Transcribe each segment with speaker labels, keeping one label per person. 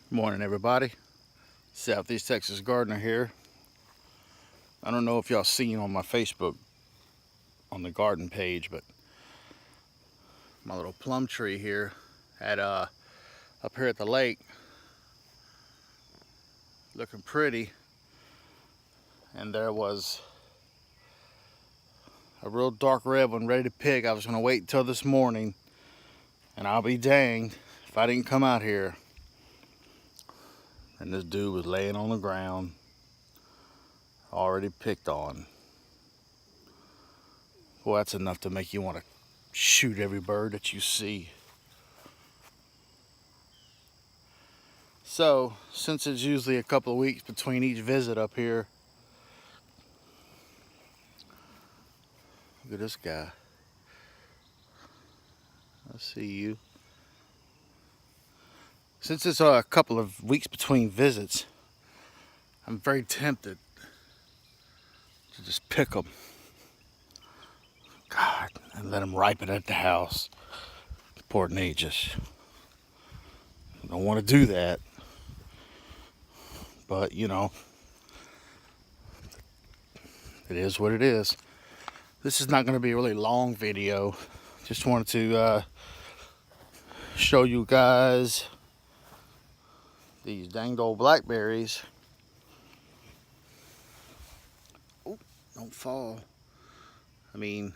Speaker 1: Morning, everybody. Southeast Texas Gardener here. I don't know if y'all seen on my Facebook on the garden page, but my little plum tree here had up here at the lake, looking pretty, and there was a real dark red one ready to pick. I was gonna wait until this morning, and I'll be danged if I didn't come out here. And this dude was laying on the ground, already picked on. Well, that's enough to make you want to shoot every bird that you see. So, since it's usually a couple of weeks between each visit up here, look at this guy. I see you. Since it's a couple of weeks between visits, I'm very tempted to just pick them. God, and let them ripen at the house. Poor Nagus. I don't want to do that. But, you know, it is what it is. This is not going to be a really long video. Just wanted to show you guys these danged old blackberries. Oh, don't fall. I mean,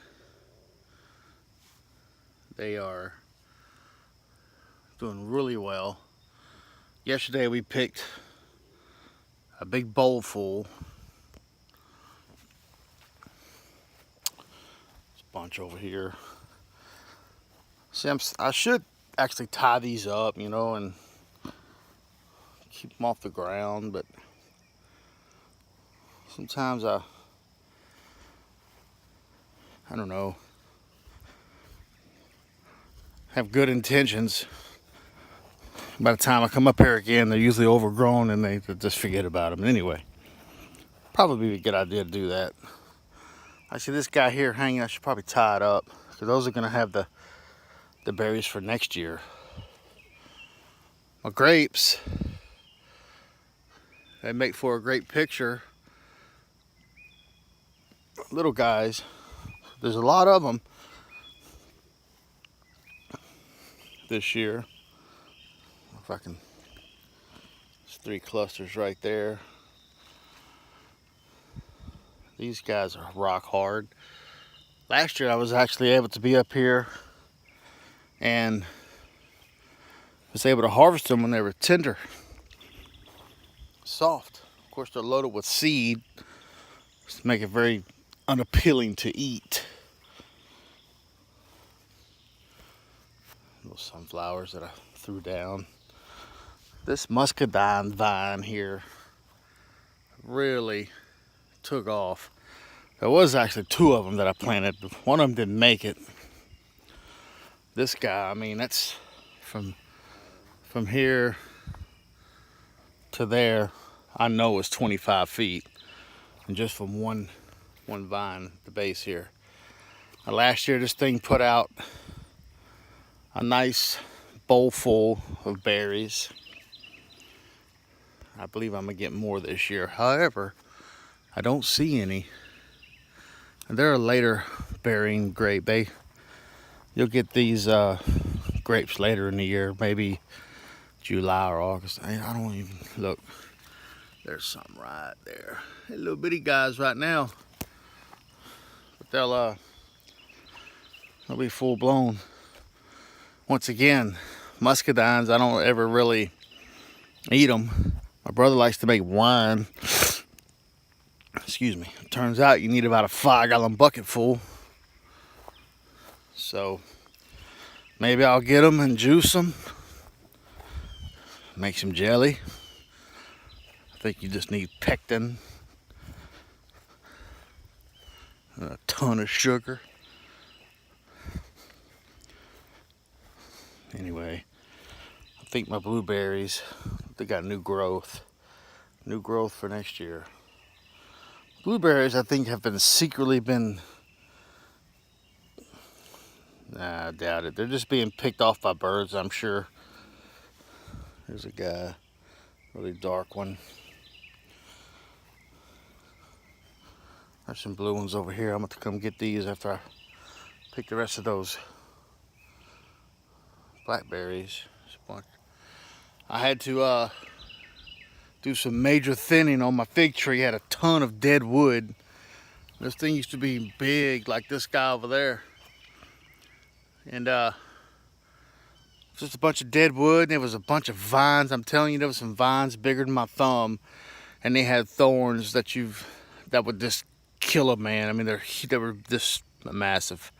Speaker 1: they are doing really well. Yesterday we picked a big bowl full. There's a bunch over here. See, I should actually tie these up, you know, and keep them off the ground, but sometimes I don't know, have good intentions. By the time I come up here again, they're usually overgrown and they just forget about them. Anyway, probably be a good idea to do that. I see this guy here hanging. I should probably tie it up because those are going to have the berries for next year. My grapes, they make for a great picture. Little guys, there's a lot of them this year. If I can, there's 3 clusters right there. These guys are rock hard. Last year I was actually able to be up here and was able to harvest them when they were tender, soft. Of course, they're loaded with seed, to make it very unappealing to eat. Little sunflowers that I threw down. This muscadine vine here really took off. There was actually 2 of them that I planted, but one of them didn't make it. This guy, I mean, that's from here to there, I know it's 25 feet, and just from one vine at the base here. Last year, this thing put out a nice bowl full of berries. I believe I'm gonna get more this year. However, I don't see any. And they're a later bearing grape. You'll get these grapes later in the year, maybe July or August. I don't even look. There's some right there. Hey, little bitty guys right now, but they'll be full blown. Once again, muscadines, I don't ever really eat them. My brother likes to make wine. Excuse me. Turns out you need about a 5-gallon bucket full. So maybe I'll get them and juice them. Make some jelly. I think you just need pectin and a ton of sugar. Anyway, I think my blueberries, they got new growth for next year. Blueberries, I think, have been secretly been, nah, I doubt it. They're just being picked off by birds, I'm sure. There's a guy. Really dark one. There's some blue ones over here. I'm going to come get these after I pick the rest of those blackberries. I had to do some major thinning on my fig tree. Had a ton of dead wood. This thing used to be big like this guy over there. And just a bunch of dead wood, and there was a bunch of vines. I'm telling you, there was some vines bigger than my thumb, and they had thorns that would just kill a man. I mean, they were this massive.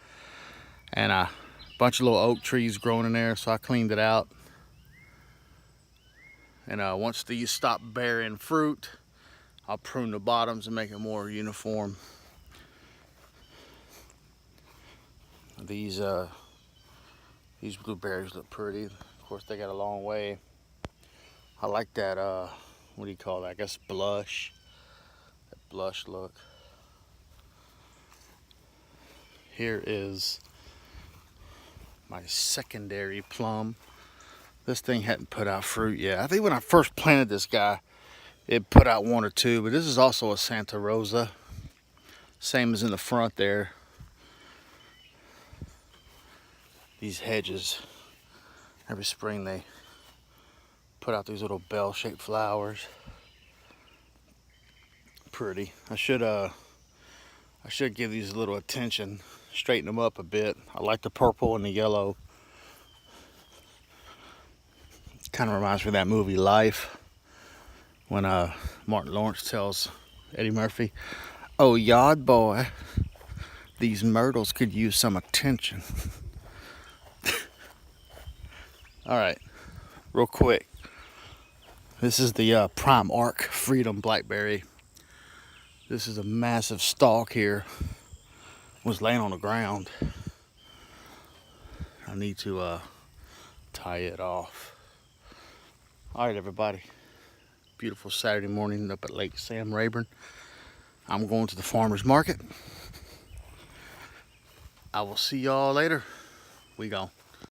Speaker 1: And a bunch of little oak trees growing in there, so I cleaned it out. And once these stop bearing fruit, I'll prune the bottoms and make it more uniform. These blueberries look pretty. Of course, they got a long way. I like that, what do you call that? I guess blush. That blush look. Here is my secondary plum. This thing hadn't put out fruit yet. I think when I first planted this guy, it put out one or two, but this is also a Santa Rosa. Same as in the front there. These hedges, every spring they put out these little bell-shaped flowers. Pretty. I should give these a little attention, straighten them up a bit. I like the purple and the yellow. Kind of reminds me of that movie Life, when Martin Lawrence tells Eddie Murphy, "Oh, yard boy, these myrtles could use some attention." All right, real quick. This is the Prime Arc Freedom Blackberry. This is a massive stalk here. Was laying on the ground. I need to tie it off. All right, everybody. Beautiful Saturday morning up at Lake Sam Rayburn. I'm going to the farmer's market. I will see y'all later. We gone.